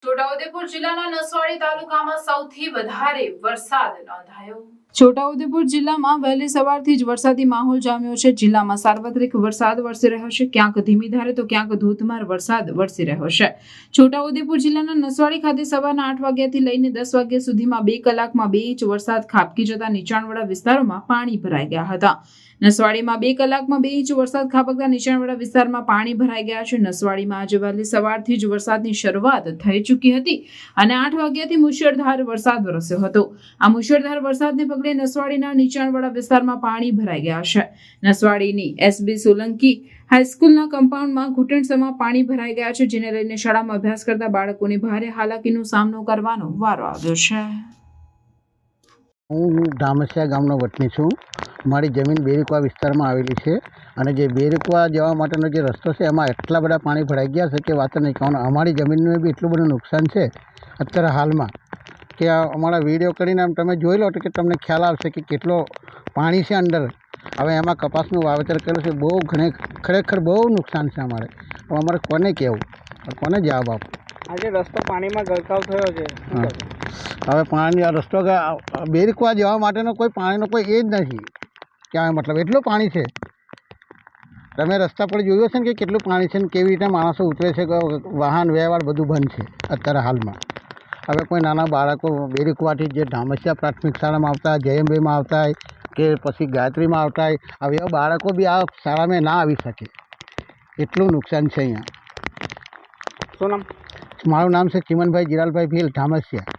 છોટાઉદેપુર જિલ્લાના નસવાડી તાલુકામાં સૌથી વધારે વરસાદ નોંધાયો। છોટાઉદેપુર જિલ્લામાં વહેલી સવારથી જ વરસાદી માહોલ જામ્યો છે। જિલ્લામાં સાર્વત્રિક વરસાદ વરસી રહ્યો છે, ક્યાંક ધીમી ધારે તો ક્યાંક ધોધમાર વરસાદ વરસી રહ્યો છે। છોટાઉદેપુર જિલ્લાના નસવાડી ખાતે સવારના 8 વાગ્યાથી લઈને 10 વાગ્યા સુધીમાં 2 કલાકમાં 2 ઇંચ વરસાદ ખાબકી જતા નીચાણવાળા વિસ્તારોમાં પાણી ભરાઈ ગયા હતા। નસવાડીમાં 2 કલાકમાં 2 ઇંચ વરસાદ ખાબકતા નીચાણવાળા વિસ્તારમાં પાણી ભરાઈ ગયા છે। નસવાડીમાં આજે વહેલી સવારથી જ વરસાદની શરૂઆત થઈ ચૂકી હતી અને 8 વાગ્યાથી મુશળધાર વરસાદ વરસ્યો હતો। આ મુશળધાર વરસાદને પગલે નસવાડીના નીચાણવાળા વિસ્તારમાં પાણી ભરાઈ ગયા છે। નસવાડીની એસબી સોલંકી હાઈસ્કૂલના કમ્પાઉન્ડમાં ઘૂંટણસમાં પાણી ભરાઈ ગયા છે, જેને લઈને શાળામાં અભ્યાસ કરતા બાળકોને ભારે હાલાકીનો સામનો કરવાનો વારો આવ્યો છે। હું ધામસિયા ગામનો વતની છું। મારી જમીન બેરીકવા વિસ્તારમાં આવેલી છે અને જે બેરીકવા જવા માટેનો જે રસ્તો છે એમાં એટલા બધા પાણી ભરાઈ ગયા છે કે વાત નહીં કહેવાનું। અમારી જમીનનું બી એટલું બધું નુકસાન છે અત્યારે હાલમાં કે અમારા વિડીયો કરીને આમ તમે જોઈ લો તો કે તમને ખ્યાલ આવશે કે કેટલો પાણી છે અંદર। હવે એમાં કપાસનું વાવેતર કરેલું છે, બહુ ખરેખર બહુ નુકસાન છે અમારે। હવે અમારે કોને કહેવું, કોને જવાબ આપો? આજે રસ્તો પાણીમાં ગરકાવ થયો છે। હવે પાણી આ રસ્તો બેરીકવા જવા માટેનો કોઈ પાણીનો કોઈ એ જ નથી ક્યાં, મતલબ એટલું પાણી છે। તમે રસ્તા પર જોયું છે ને કે કેટલું પાણી છે ને કેવી રીતે માણસો ઉતરે છે, વાહન વ્યવહાર બધું બંધ છે અત્યારે હાલમાં। હવે કોઈ નાના બાળકો બેરીકવાથી જે ધામસિયા પ્રાથમિક શાળામાં આવતા હોય, જયંબેમાં આવતા હોય કે પછી ગાયત્રીમાં આવતા હોય, હવે એવા બાળકો બી આ શાળામાં ના આવી શકે એટલું નુકસાન છે અહીંયા। શું નામ? મારું નામ છે ચિમનભાઈ જીરાલભાઈ ભીલ, ધામસિયા।